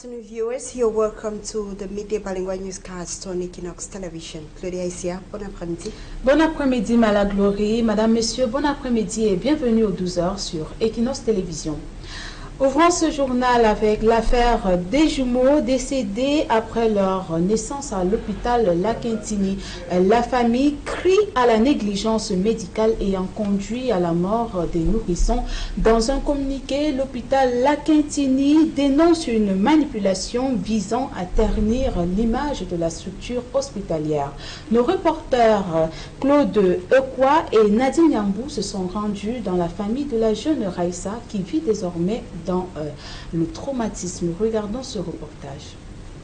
afternoon, viewers. You're welcome to the midday bilingual newscast on Équinoxe Television. Claudia Isia, bon après-midi. Bon après-midi, Madame Glory. Madame, Messieurs, bon après-midi et bienvenue aux 12h sur Équinoxe Télévision. Ouvrons ce journal avec l'affaire des jumeaux décédés après leur naissance à l'hôpital La Quintini. La famille crie à la négligence médicale ayant conduit à la mort des nourrissons. Dans un communiqué, l'hôpital La Quintini dénonce une manipulation visant à ternir l'image de la structure hospitalière. Nos reporters Claude Ekwa et Nadine Yambou se sont rendus dans la famille de la jeune Raïssa qui vit désormais dans le traumatisme. Regardons ce reportage.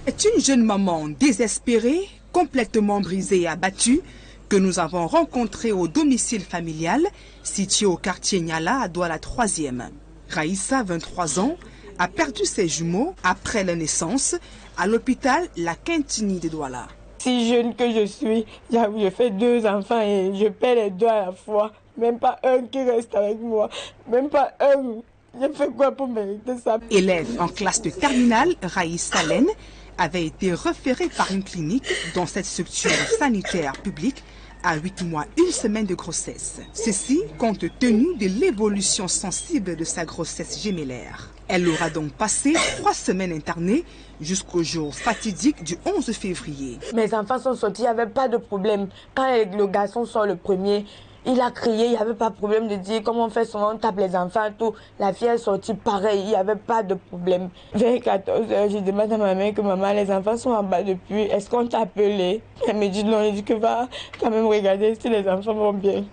C'est une jeune maman désespérée, complètement brisée et abattue que nous avons rencontrée au domicile familial situé au quartier Niala à Douala 3e. Raïssa, 23 ans, a perdu ses jumeaux après la naissance à l'hôpital La Quintini de Douala. Si jeune que je suis, je fais 2 enfants et je perds les 2 à la fois. Même pas un qui reste avec moi, même pas un. Je fais quoi pour mériter ça? Élève en classe de terminale, Raïssa Lène avait été référée par une clinique dans cette structure sanitaire publique à 8 mois, 1 semaine de grossesse. Ceci compte tenu de l'évolution sensible de sa grossesse gémellaire. Elle aura donc passé 3 semaines internée jusqu'au jour fatidique du 11 février. Mes enfants sont sortis, il n'y avait pas de problème. Quand le garçon sort le premier, il a crié, il n'y avait pas de problème de dire comment on fait souvent, on tape les enfants, tout. La fille est sortie pareil, il n'y avait pas de problème. Vers 14 h, je demande à ma mère que maman, les enfants sont en bas depuis, est-ce qu'on t'a appelé? Elle me dit non, je dis que va quand même regarder si les enfants vont bien.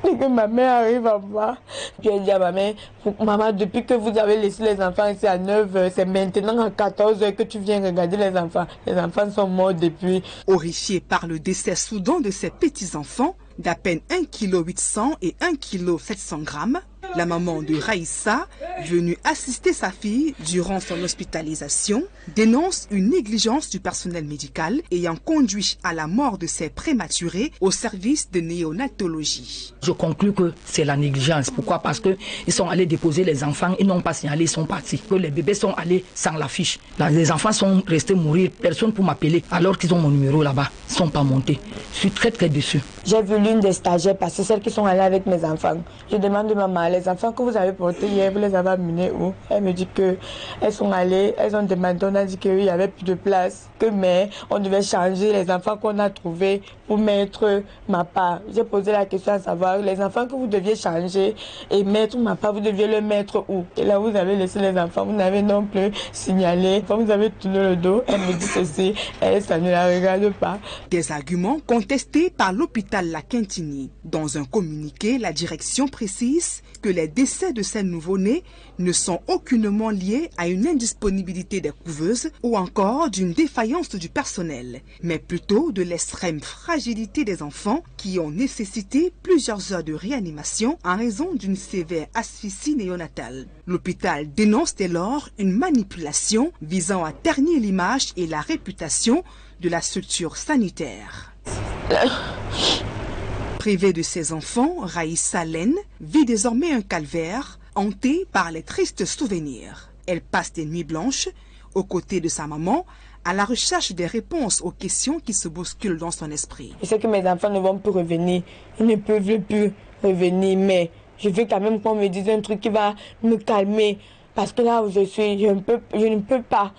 Et que ma mère arrive en bas. Puis elle dit à ma mère, maman, depuis que vous avez laissé les enfants ici à 9 h, c'est maintenant à 14 h que tu viens regarder les enfants. Les enfants sont morts depuis. Horrifiée par le décès soudain de ses petits-enfants, d'à peine 1,8 kg et 1,7 kg, la maman de Raïssa, venue assister sa fille durant son hospitalisation, dénonce une négligence du personnel médical ayant conduit à la mort de ses prématurés au service de néonatologie. Je conclus que c'est la négligence. Pourquoi? Parce qu'ils sont allés déposer les enfants, ils n'ont pas signalé, ils sont partis. Que les bébés sont allés sans l'affiche. Les enfants sont restés mourir, personne pour m'appeler, alors qu'ils ont mon numéro là-bas. Ils ne sont pas montés. Je suis très très déçu. J'ai vu l'une des stagiaires passer, celles qui sont allées avec mes enfants. Je demande à maman, les enfants que vous avez portés hier, vous les avez amenés où? Elle me dit qu'elles sont allées, elles ont demandé, on a dit qu'il n'y avait plus de place, mais on devait changer les enfants qu'on a trouvés pour mettre ma part. J'ai posé la question à savoir, les enfants que vous deviez changer et mettre ma part, vous deviez le mettre où? Et là, vous avez laissé les enfants, vous n'avez non plus signalé. Quand vous avez tourné le dos, elle me dit ceci, elle, ça ne la regarde pas. Des arguments contestés par l'hôpital La Quintini. Dans un communiqué, la direction précise que les décès de ces nouveau-nés ne sont aucunement liés à une indisponibilité des couveuses ou encore d'une défaillance du personnel, mais plutôt de l'extrême fragilité des enfants qui ont nécessité plusieurs heures de réanimation en raison d'une sévère asphyxie néonatale. L'hôpital dénonce dès lors une manipulation visant à ternir l'image et la réputation de la structure sanitaire. Privée de ses enfants, Raïssa Lène vit désormais un calvaire hanté par les tristes souvenirs. Elle passe des nuits blanches aux côtés de sa maman à la recherche des réponses aux questions qui se bousculent dans son esprit. Je sais que mes enfants ne vont plus revenir, ils ne peuvent plus revenir, mais je veux quand même qu'on me dise un truc qui va me calmer parce que là où je suis, je ne peux pas.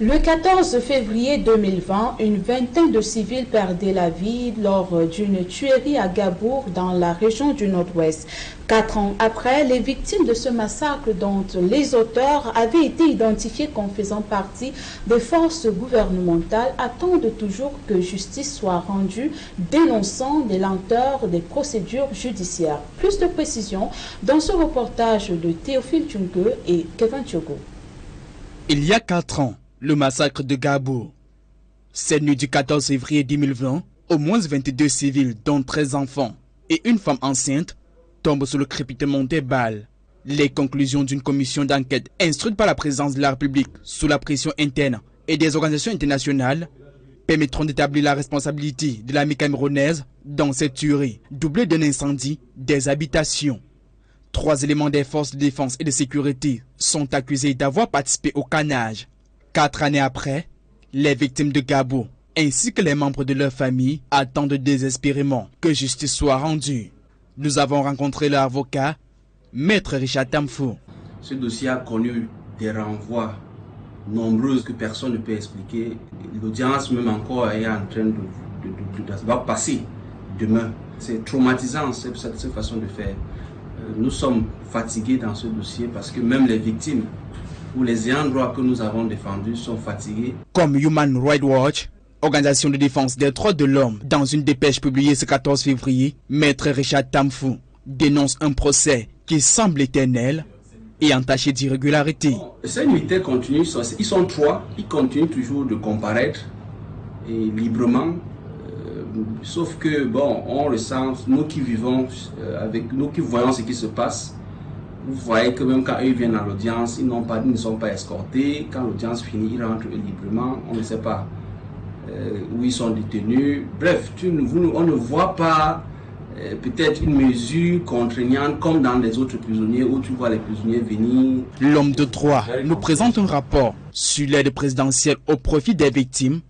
Le 14 février 2020, une vingtaine de civils perdaient la vie lors d'une tuerie à Gabour dans la région du Nord-Ouest. 4 ans après, les victimes de ce massacre dont les auteurs avaient été identifiés comme faisant partie des forces gouvernementales attendent toujours que justice soit rendue, dénonçant les lenteurs des procédures judiciaires. Plus de précisions dans ce reportage de Théophile Tchungue et Kevin Tiogo. Il y a 4 ans, le massacre de Gabour. Cette nuit du 14 février 2020, au moins 22 civils, dont 13 enfants et une femme enceinte, tombent sous le crépitement des balles. Les conclusions d'une commission d'enquête instruite par la présidence de la République sous la pression interne et des organisations internationales permettront d'établir la responsabilité de l'armée camerounaise dans cette tuerie, doublée d'un incendie des habitations. 3 éléments des forces de défense et de sécurité sont accusés d'avoir participé au canage. 4 années après, les victimes de Gabo ainsi que les membres de leur famille attendent désespérément que justice soit rendue. Nous avons rencontré leur avocat, Maître Richard Tamfou. Ce dossier a connu des renvois nombreux que personne ne peut expliquer. L'audience même encore est en train va passer demain. C'est traumatisant cette façon de faire. Nous sommes fatigués dans ce dossier parce que même les victimes ou les ayants droit que nous avons défendus sont fatigués. Comme Human Rights Watch, organisation de défense des droits de l'homme, dans une dépêche publiée ce 14 février, Maître Richard Tamfou dénonce un procès qui semble éternel et entaché d'irrégularité. Ces militaires continuent, ils sont 3, ils continuent toujours de comparaître et librement. Sauf que, bon, on ressent, nous qui vivons avec nous, qui voyons ce qui se passe, vous voyez que même quand eux viennent à l'audience, ils ne sont pas escortés. Quand l'audience finit, ils rentrent librement. On ne sait pas où ils sont détenus. Bref, on ne voit pas peut-être une mesure contraignante comme dans les autres prisonniers où tu vois les prisonniers venir. L'homme de droit nous présente un rapport sur l'aide présidentielle au profit des victimes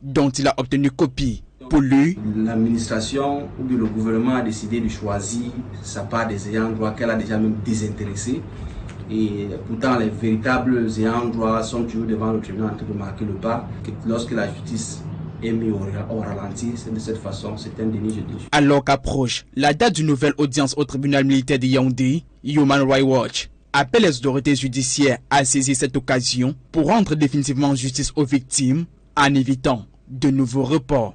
dont il a obtenu copie. Pour lui, l'administration ou bien le gouvernement a décidé de choisir sa part des ayants droit qu'elle a déjà même désintéressé. Et pourtant, les véritables ayants droit sont toujours devant le tribunal en train de marquer le pas. Lorsque la justice est mise au ralenti, c'est de cette façon, c'est un déni. Alors qu'approche la date d'une nouvelle audience au tribunal militaire de Yaoundé, Human Rights Watch appelle les autorités judiciaires à saisir cette occasion pour rendre définitivement justice aux victimes en évitant de nouveaux reports.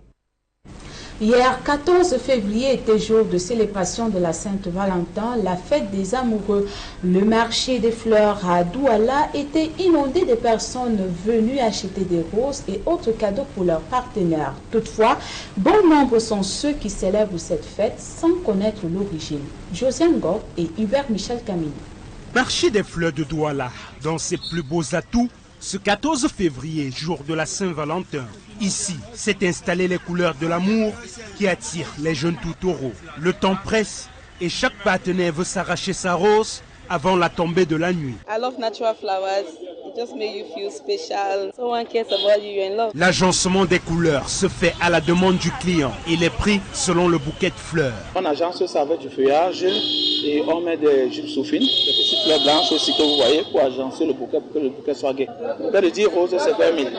Hier, 14 février, était jour de célébration de la Saint-Valentin, la fête des amoureux. Le marché des fleurs à Douala était inondé de personnes venues acheter des roses et autres cadeaux pour leurs partenaires. Toutefois, bon nombre sont ceux qui célèbrent cette fête sans connaître l'origine. Josiane Gog et Hubert Michel Camille. Marché des fleurs de Douala, dans ses plus beaux atouts, ce 14 février, jour de la Saint-Valentin, ici s'est installé les couleurs de l'amour qui attirent les jeunes toutaureaux. Le temps presse et chaque partenaire veut s'arracher sa rose avant la tombée de la nuit. I love natural flowers. It just makes you feel special. Someone cares about you, you're in love. L'agencement des couleurs se fait à la demande du client et les prix selon le bouquet de fleurs. On agence ça avec du feuillage et on met des gypsophines, des petites fleurs blanches aussi que vous voyez pour agencer le bouquet pour que le bouquet soit gai. Le bouquet de 10 roses c'est 20 000.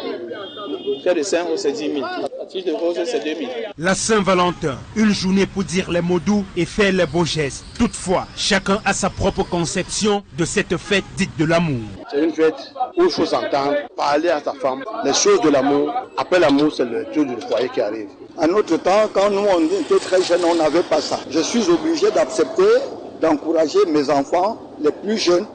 Le bouquet de 5 roses c'est 10 000. La tige de roses c'est 2 000. La Saint-Valentin, une journée pour dire les mots doux et faire les beaux gestes. Toutefois, chacun a sa propre conception de cette fête dite de l'amour. C'est une fête où il faut s'entendre, parler à sa femme, les choses de l'amour. Après l'amour, c'est le tour du foyer qui arrive. À notre temps, quand nous on était très jeunes, on n'avait pas ça. Je suis obligé d'accepter, d'encourager mes enfants, les plus jeunes,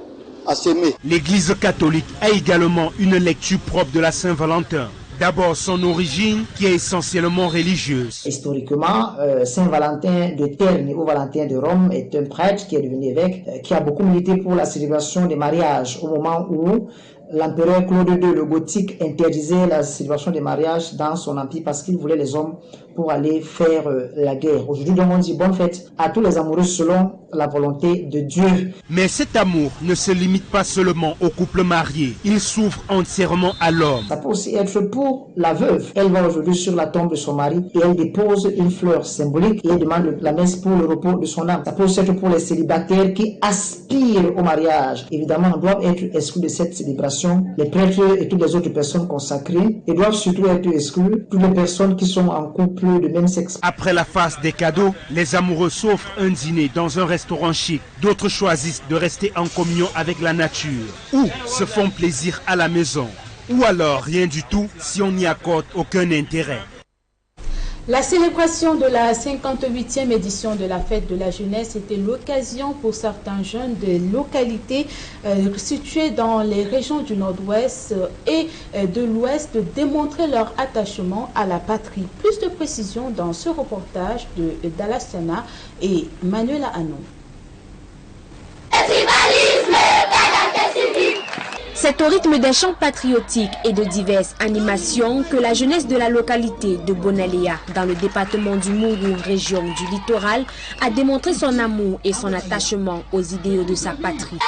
à s'aimer. L'Église catholique a également une lecture propre de la Saint-Valentin. D'abord son origine qui est essentiellement religieuse. Historiquement, Saint Valentin de Terni ou Valentin de Rome est un prêtre qui est devenu évêque, qui a beaucoup milité pour la célébration des mariages au moment où l'empereur Claude II, le gothique, interdisait la célébration des mariages dans son empire parce qu'il voulait les hommes pour aller faire la guerre. Aujourd'hui, donc, on dit bonne fête à tous les amoureux selon la volonté de Dieu. Mais cet amour ne se limite pas seulement au couple marié. Il s'ouvre entièrement à l'homme. Ça peut aussi être pour la veuve. Elle va aujourd'hui sur la tombe de son mari et elle dépose une fleur symbolique et elle demande la messe pour le repos de son âme. Ça peut aussi être pour les célibataires qui aspirent au mariage. Évidemment, on doit être exclus de cette célébration. Les prêtres et toutes les autres personnes consacrées et doivent surtout être exclus toutes les personnes qui sont en couple de même sexe. Après la phase des cadeaux, les amoureux s'offrent un dîner dans un restaurant chic. D'autres choisissent de rester en communion avec la nature ou se font plaisir à la maison. Ou alors rien du tout si on n'y accorde aucun intérêt. La célébration de la 58e édition de la fête de la jeunesse était l'occasion pour certains jeunes de localités situées dans les régions du nord-ouest et de l'ouest de démontrer leur attachement à la patrie. Plus de précisions dans ce reportage de Dalassana et Manuela Anon. C'est au rythme des chants patriotiques et de diverses animations que la jeunesse de la localité de Bonaléa, dans le département du Mourou, région du littoral, a démontré son amour et son attachement aux idéaux de sa patrie.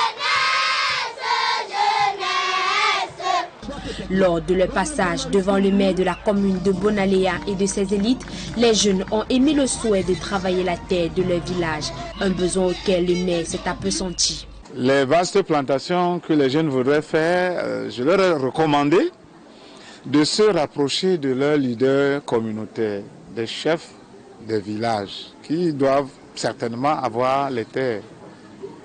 Lors de leur passage devant le maire de la commune de Bonaléa et de ses élites, les jeunes ont émis le souhait de travailler la terre de leur village, un besoin auquel le maire s'est un peu senti. Les vastes plantations que les jeunes voudraient faire, je leur ai recommandé de se rapprocher de leurs leaders communautaires, des chefs des villages, qui doivent certainement avoir les terres.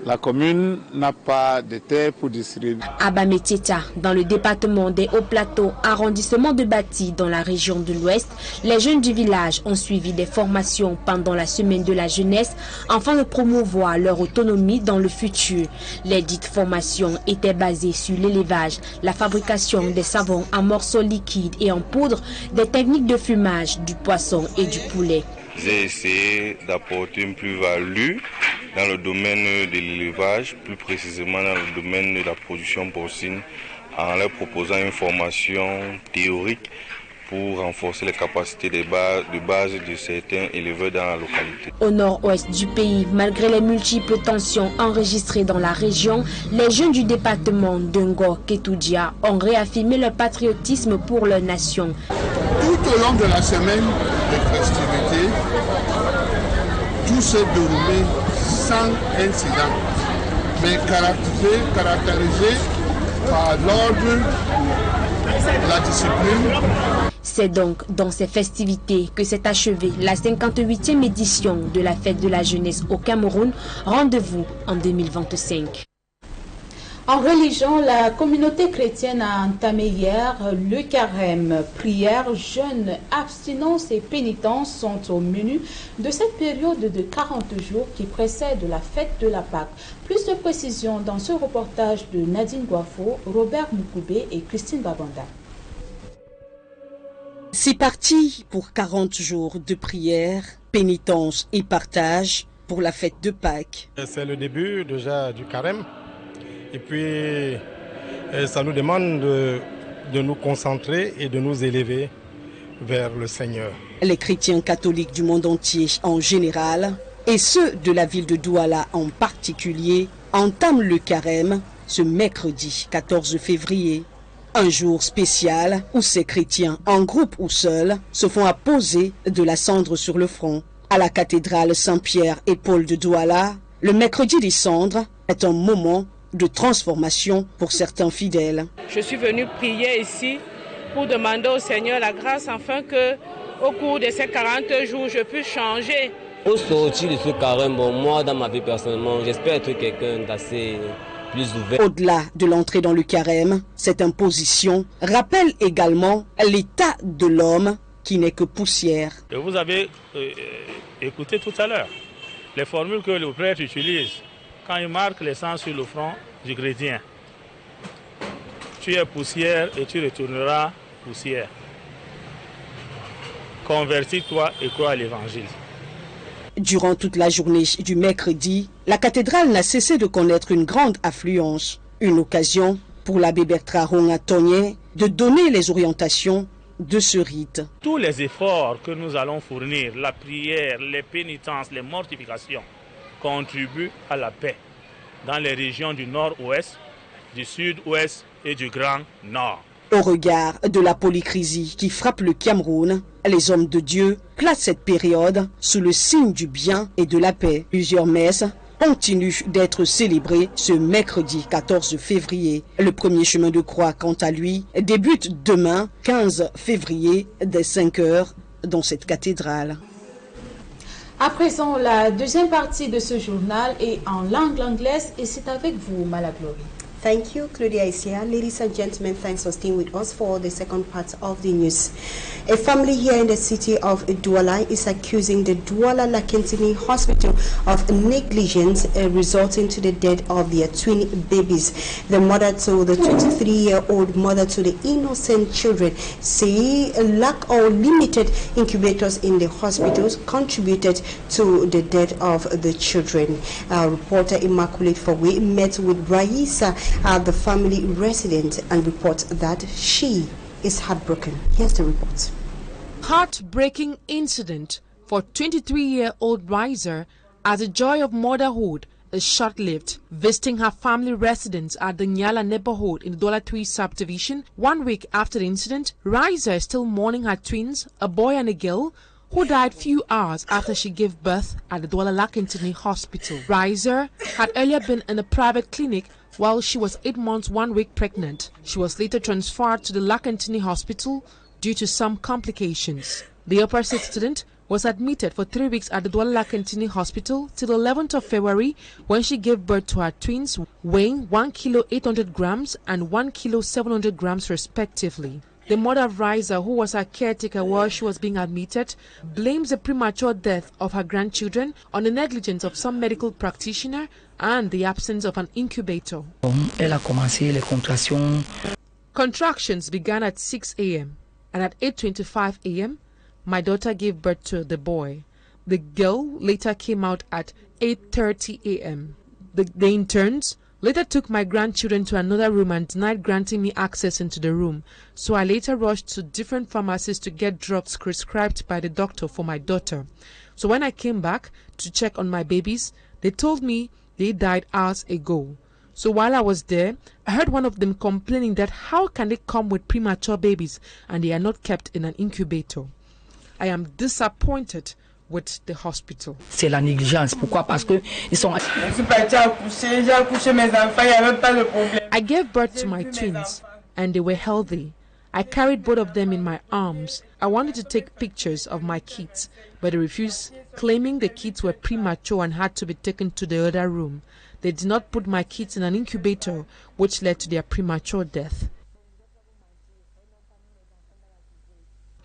La commune n'a pas de terre pour distribuer. À Bametieta, dans le département des Hauts-Plateaux, arrondissement de Bati, dans la région de l'Ouest, les jeunes du village ont suivi des formations pendant la semaine de la jeunesse afin de promouvoir leur autonomie dans le futur. Les dites formations étaient basées sur l'élevage, la fabrication des savons en morceaux liquides et en poudre, des techniques de fumage, du poisson et du poulet. J'ai essayé d'apporter une plus-value dans le domaine de l'élevage, plus précisément dans le domaine de la production porcine, en leur proposant une formation théorique pour renforcer les capacités de base de certains éleveurs dans la localité. Au nord-ouest du pays, malgré les multiples tensions enregistrées dans la région, les jeunes du département d'Ngor-Ketoudia ont réaffirmé leur patriotisme pour leur nation. Tout au long de la semaine de festivités, tout s'est déroulé sans incident, mais caractérisé par l'ordre, la discipline. C'est donc dans ces festivités que s'est achevée la 58e édition de la fête de la jeunesse au Cameroun. Rendez-vous en 2025. En religion, la communauté chrétienne a entamé hier le carême. Prière, jeûne, abstinence et pénitence sont au menu de cette période de 40 jours qui précède la fête de la Pâque. Plus de précisions dans ce reportage de Nadine Guafo, Robert Moukoubé et Christine Babanda. C'est parti pour 40 jours de prière, pénitence et partage pour la fête de Pâques. C'est le début déjà du carême. Et puis, ça nous demande de nous concentrer et de nous élever vers le Seigneur. Les chrétiens catholiques du monde entier en général et ceux de la ville de Douala en particulier entament le carême ce mercredi 14 février. Un jour spécial où ces chrétiens, en groupe ou seuls, se font apposer de la cendre sur le front. À la cathédrale Saint-Pierre et Paul de Douala, le mercredi des cendres est un moment de transformation pour certains fidèles. Je suis venu prier ici pour demander au Seigneur la grâce afin que, au cours de ces 40 jours, je puisse changer. Au sortir de ce carême, moi, dans ma vie personnellement, j'espère être quelqu'un d'assez plus ouvert. Au-delà de l'entrée dans le carême, cette imposition rappelle également l'état de l'homme qui n'est que poussière. Et vous avez écouté tout à l'heure les formules que le prêtre utilise quand il marque le sang sur le front du chrétien. Tu es poussière et tu retourneras poussière. Convertis-toi et crois à l'évangile. Durant toute la journée du mercredi, la cathédrale n'a cessé de connaître une grande affluence. Une occasion pour l'abbé Bertrand Ronga-Togné de donner les orientations de ce rite. Tous les efforts que nous allons fournir, la prière, les pénitences, les mortifications, contribuent à la paix dans les régions du nord-ouest, du sud-ouest et du Grand Nord. Au regard de la polycrisie qui frappe le Cameroun, les hommes de Dieu placent cette période sous le signe du bien et de la paix. Plusieurs messes continuent d'être célébrées ce mercredi 14 février. Le premier chemin de croix, quant à lui, débute demain 15 février dès 5 heures dans cette cathédrale. À présent, la deuxième partie de ce journal est en langue anglaise et c'est avec vous, Malaglory. Thank you, Claudia Isia. Ladies and gentlemen, thanks for staying with us for the second part of the news. A family here in the city of Douala is accusing the Douala Lakentini Hospital of negligence resulting to the death of their twin babies. The mother to the 23-year-old mother to the innocent children say a lack or limited incubators in the hospitals contributed to the death of the children. Reporter Immaculate Fawe met with Raisa at the family residence and reports that she is heartbroken. Here's the report. Heartbreaking incident for 23-year-old Riser as the joy of motherhood is short-lived. Visiting her family residence at the Nyala neighborhood in the Dollar 3 subdivision 1 week after the incident, Riser is still mourning her twins, a boy and a girl, who died few hours after she gave birth at the Douala Lakentini Hospital. Riser had earlier been in a private clinic while she was 8 months 1 week pregnant. She was later transferred to the Lakentini Hospital due to some complications. The upper student was admitted for 3 weeks at the Douala Lakentini Hospital till 11th of February when she gave birth to her twins weighing 1 kilo 800 grams and 1 kilo 700 grams respectively. The mother of Riser, who was her caretaker while she was being admitted, blames the premature death of her grandchildren on the negligence of some medical practitioner and the absence of an incubator. Contractions began at 6 a.m. and at 8:25 a.m. my daughter gave birth to the boy. The girl later came out at 8:30 a.m. The interns later took my grandchildren to another room and denied granting me access into the room, so I later rushed to different pharmacies to get drugs prescribed by the doctor for my daughter. So when I came back to check on my babies, they told me they died hours ago. So while I was there, I heard one of them complaining that how can they come with premature babies and they are not kept in an incubator. I am disappointed with the hospital. C'est la négligence. Pourquoi? Parce que ils sont. I gave birth to my twins and they were healthy. I carried both of them in my arms. I wanted to take pictures of my kids, but they refused, claiming the kids were premature and had to be taken to the other room. They did not put my kids in an incubator, which led to their premature death.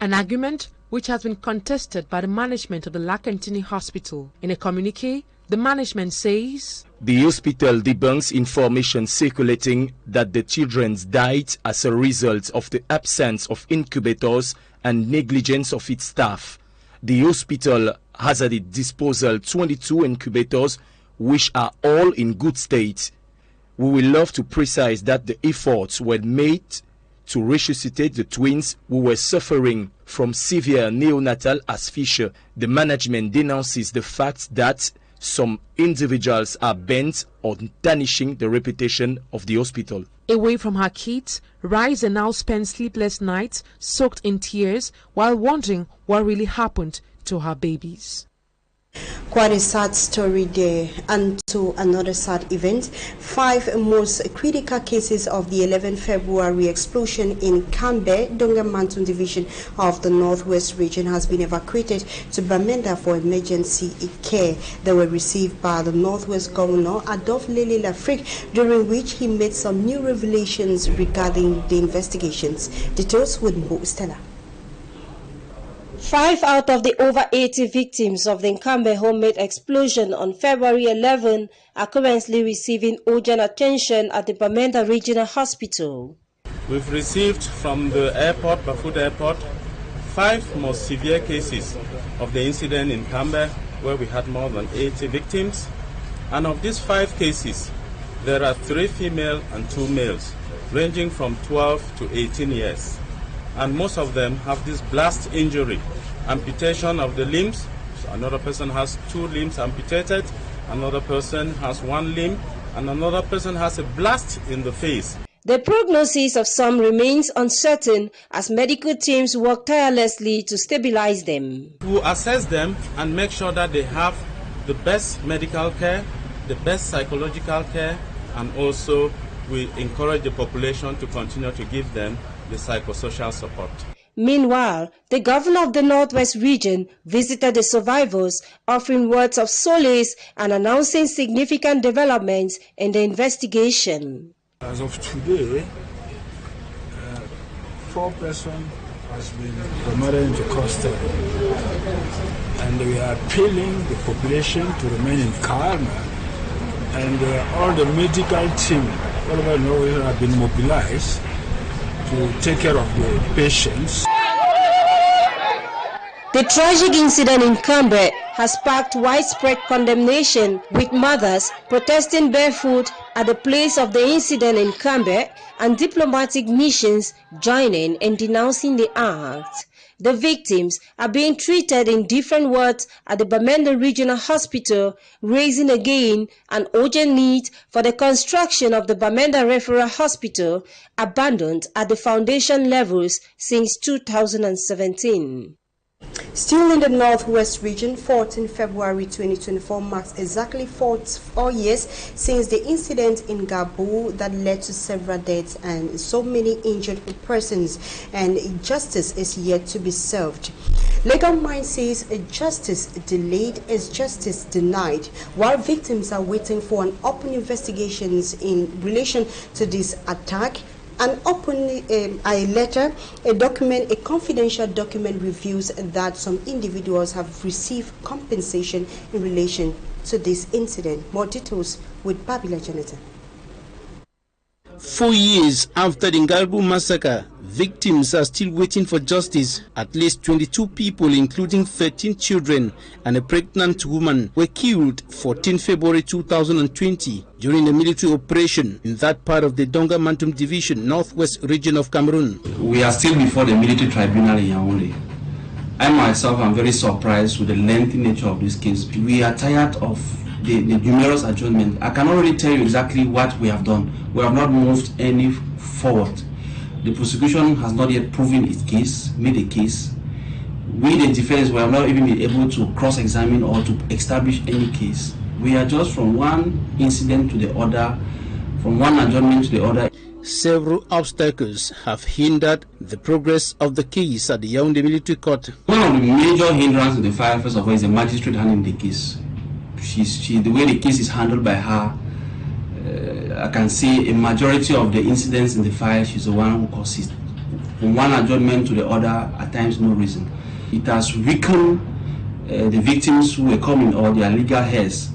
An argument which has been contested by the management of the Lakentini Hospital. In a communique, the management says, the hospital debunks information circulating that the children died as a result of the absence of incubators and negligence of its staff. The hospital has at its disposal 22 incubators which are all in good state. We will love to precise that the efforts were made to resuscitate the twins who were suffering from severe neonatal asphyxia. The management denounces the fact that some individuals are bent on tarnishing the reputation of the hospital. Away from her kids, Riser now spends sleepless nights soaked in tears while wondering what really happened to her babies. Quite a sad story there. And to another sad event, 5 most critical cases of the 11th February explosion in Kambe, Donga-Mantun division of the Northwest region has been evacuated to Bamenda for emergency care. They were received by the Northwest Governor Adolphe Lele Lafrique, during which he made some new revelations regarding the investigations. Details with Mo Stella. 5 out of the over 80 victims of the Nkambe homemade explosion on February 11 are currently receiving urgent attention at the Bamenda Regional Hospital. We've received from the airport, Bafut Airport, 5 most severe cases of the incident in Nkambe, where we had more than 80 victims. And of these 5 cases, there are 3 female and 2 males, ranging from 12 to 18 years. And most of them have this blast injury, amputation of the limbs. So another person has 2 limbs amputated, another person has 1 limb, and another person has a blast in the face. The prognosis of some remains uncertain as medical teams work tirelessly to stabilize them. We assess them and make sure that they have the best medical care, the best psychological care, and also we encourage the population to continue to give them the psychosocial support. Meanwhile, the governor of the Northwest region visited the survivors, offering words of solace and announcing significant developments in the investigation. As of today, 4 persons has been promoted into custody, and we are appealing the population to remain in calm, and all the medical team all over Norway have been mobilized to take care of the patients. The tragic incident in Cambe has sparked widespread condemnation, with mothers protesting barefoot at the place of the incident in Cambe and diplomatic missions joining and denouncing the act. The victims are being treated in different wards at the Bamenda Regional Hospital, raising again an urgent need for the construction of the Bamenda Referral Hospital, abandoned at the foundation levels since 2017. Still in the Northwest region, 14 February 2024 marks exactly 4 years since the incident in Gabu that led to several deaths and so many injured persons, and justice is yet to be served. Legal Mind says justice delayed is justice denied, while victims are waiting for an open investigations in relation to this attack. A confidential document reveals that some individuals have received compensation in relation to this incident. More details with Babila Jonathan. 4 years after the Ngalbu massacre, victims are still waiting for justice. At least 22 people, including 13 children and a pregnant woman, were killed 14 February 2020 during a military operation in that part of the Donga Mantum Division, Northwest region of Cameroon. We are still before the military tribunal in Yaoundé. I myself am very surprised with the lengthy nature of this case. We are tired of the numerous adjournments. I cannot really tell you exactly what we have done. We have not moved any forward. The prosecution has not yet proven its case, made a case. We, the defense, we have not even been able to cross-examine or to establish any case. We are just from one incident to the other, from one adjournment to the other. Several obstacles have hindered the progress of the case at the Yaoundé Military Court. One of the major hindrances in the file, first of all, is the magistrate handling the case. The way the case is handled by her, I can see a majority of the incidents in the file, she's the one who causes. From one adjournment to the other, at times no reason. It has weakened the victims who were coming or their legal heirs,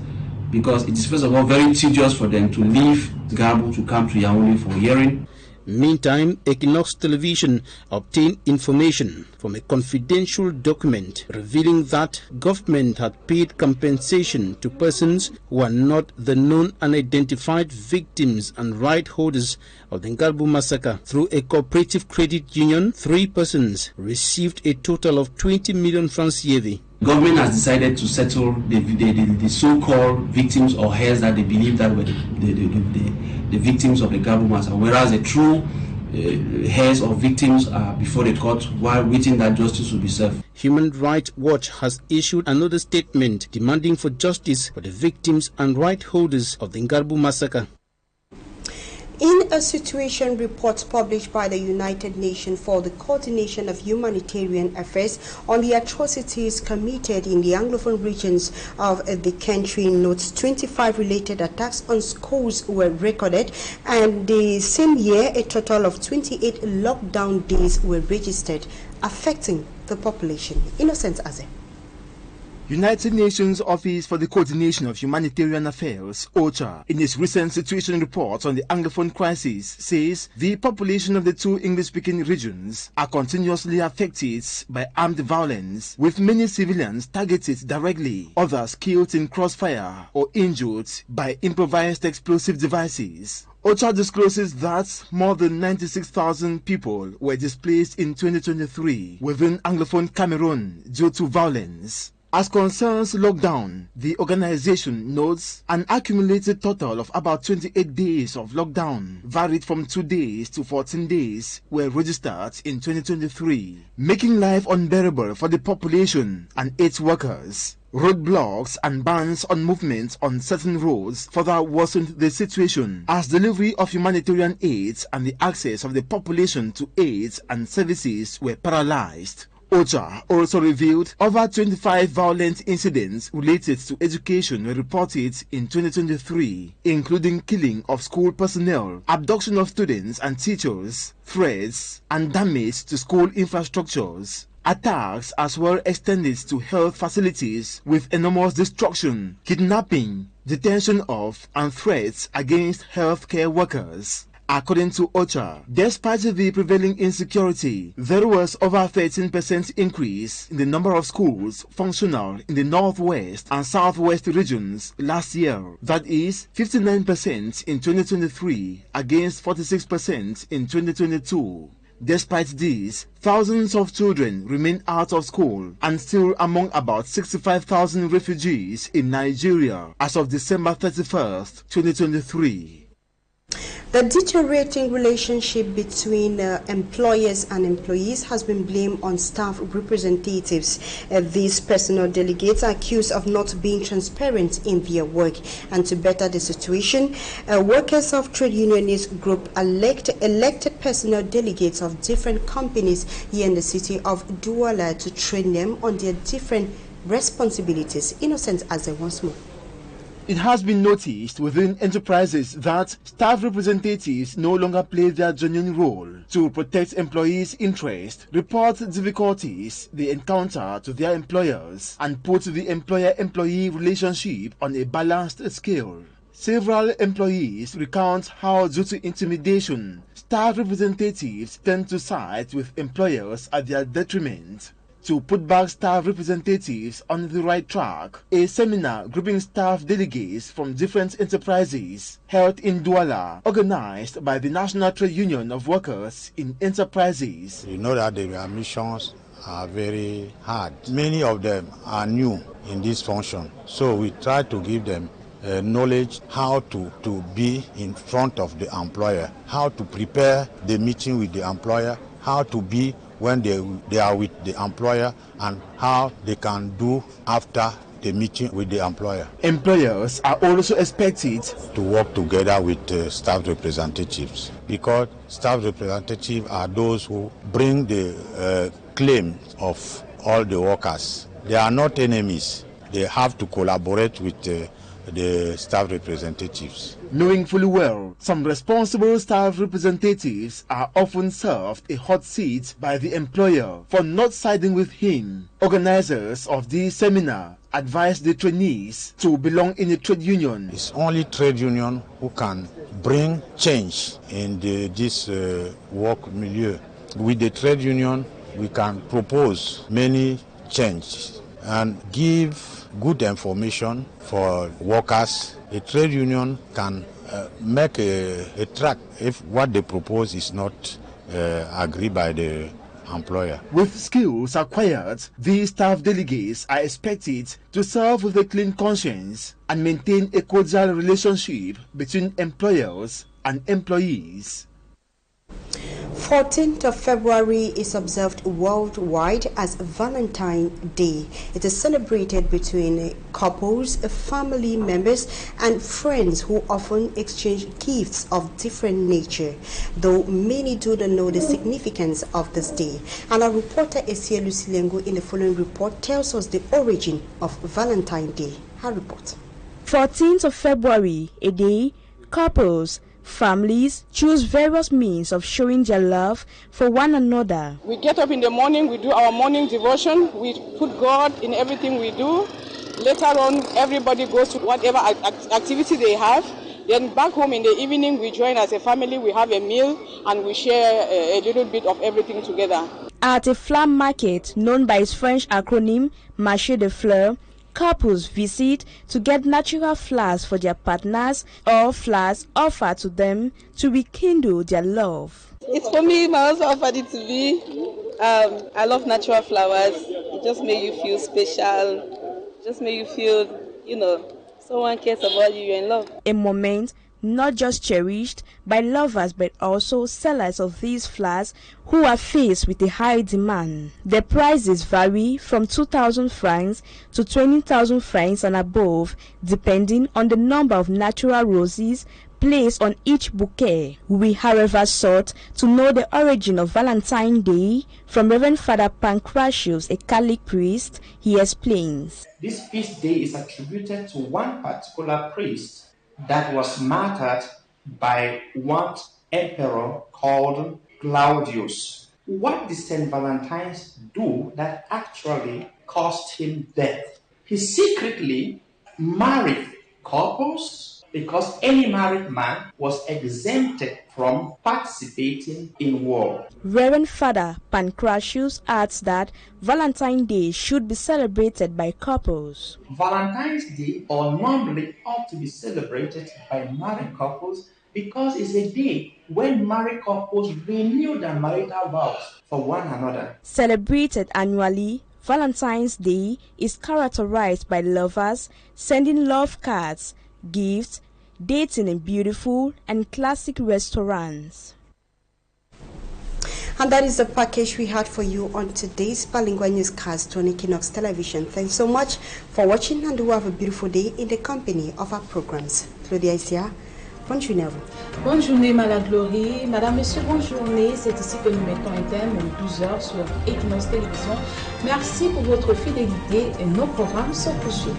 because it is first of all very tedious for them to leave Gabu to come to Yaoundé for hearing. Meantime, Équinoxe television obtained information from a confidential document revealing that government had paid compensation to persons who are not the known unidentified victims and right holders of the Ngalbu massacre. Through a cooperative credit union, 3 persons received a total of 20 million francs CFA. Government has decided to settle the so-called victims or heirs that they believe that were the victims of the Gabu massacre, whereas the true heirs or victims are before the court while waiting that justice will be served. Human Rights Watch has issued another statement demanding for justice for the victims and right holders of the Ngalbu massacre. In a situation report published by the United Nations for the Coordination of Humanitarian Affairs on the atrocities committed in the Anglophone regions of the country, notes 25 related attacks on schools were recorded, and the same year a total of 28 lockdown days were registered, affecting the population. Innocent Aze. United Nations Office for the Coordination of Humanitarian Affairs, OCHA, in its recent situation report on the Anglophone crisis, says the population of the 2 English-speaking regions are continuously affected by armed violence, with many civilians targeted directly, others killed in crossfire or injured by improvised explosive devices. OCHA discloses that more than 96,000 people were displaced in 2023 within Anglophone Cameroon due to violence. As concerns lockdown, the organization notes an accumulated total of about 28 days of lockdown, varied from 2 days to 14 days, were registered in 2023, making life unbearable for the population and its workers. Roadblocks and bans on movement on certain roads further worsened the situation, as delivery of humanitarian aid and the access of the population to aid and services were paralyzed. OCHA also revealed over 25 violent incidents related to education were reported in 2023, including killing of school personnel, abduction of students and teachers, threats, and damage to school infrastructures. Attacks as well extended to health facilities with enormous destruction, kidnapping, detention of, and threats against healthcare workers. According to OCHA, despite the prevailing insecurity, there was over 13% increase in the number of schools functional in the northwest and southwest regions last year. That is 59% in 2023 against 46% in 2022. Despite this, thousands of children remain out of school and still among about 65,000 refugees in Nigeria as of December 31st, 2023. The deteriorating relationship between employers and employees has been blamed on staff representatives. These personal delegates are accused of not being transparent in their work. And to better the situation, workers of trade unionist group elected personal delegates of different companies here in the city of Douala to train them on their different responsibilities. Innocent as they once more. It has been noticed within enterprises that staff representatives no longer play their genuine role to protect employees' interests, report difficulties they encounter to their employers, and put the employer-employee relationship on a balanced scale. Several employees recount how, due to intimidation, staff representatives tend to side with employers at their detriment. To put back staff representatives on the right track, a seminar grouping staff delegates from different enterprises held in Douala, organized by the National Trade Union of Workers in Enterprises. You know that their missions are very hard. Many of them are new in this function, so we try to give them knowledge how to be in front of the employer, how to prepare the meeting with the employer, how to be when they are with the employer, and how they can do after the meeting with the employer. Employers are also expected to work together with staff representatives, because staff representatives are those who bring the claims of all the workers. They are not enemies. They have to collaborate with the staff representatives. Knowing fully well, some responsible staff representatives are often served a hot seat by the employer for not siding with him. Organizers of this seminar advise the trainees to belong in a trade union. It's only trade union who can bring change in this work milieu. With the trade union, we can propose many changes and give good information for workers. A trade union can make a track if what they propose is not agreed by the employer. With skills acquired, these staff delegates are expected to serve with a clean conscience and maintain a cordial relationship between employers and employees. 14th of February is observed worldwide as Valentine's Day. It is celebrated between couples, family members, and friends who often exchange gifts of different nature, though many do not know the significance of this day. And our reporter Esia Lucilengo in the following report tells us the origin of Valentine's Day. Her report. 14th of February, a day couples, families choose various means of showing their love for one another. We get up in the morning, we do our morning devotion, we put God in everything we do. Later on, everybody goes to whatever activity they have. Then back home in the evening, we join as a family, we have a meal, and we share a little bit of everything together. At a flower market known by its French acronym Marché des Fleurs, couples visit to get natural flowers for their partners or flowers offered to them to rekindle their love. It's for me, my husband offered it to me. I love natural flowers. It just makes you feel special. It just makes you feel, someone cares about you, you're in love. A moment not just cherished by lovers but also sellers of these flowers who are faced with a high demand. The prices vary from 2,000 francs to 20,000 francs and above, depending on the number of natural roses placed on each bouquet. We, however, sought to know the origin of Valentine's Day from Reverend Father Pancratius, a Catholic priest. He explains. This feast day is attributed to one particular priest that was martyred by one emperor called Claudius. What did St. Valentine's do that actually caused him death? He secretly married couples because any married man was exempted from participating in war. Reverend Father Pancratius adds that Valentine's Day should be celebrated by couples. Valentine's Day normally ought to be celebrated by married couples because it's a day when married couples renew their marital vows for one another. Celebrated annually, Valentine's Day is characterized by lovers sending love cards, gifts, dating in beautiful and classic restaurants. And that is the package we had for you on today's bilingual newscast on Équinoxe Television. Thanks so much for watching, and do have a beautiful day in the company of our programs. Claudia Isia, bonne journée à vous. Bonne journée, Malaglorie. Madame, Monsieur, bonne journée. C'est ici que nous mettons un thème aux 12h sur Équinoxe Télévision. Merci pour votre fidélité et nos programmes se poursuivent.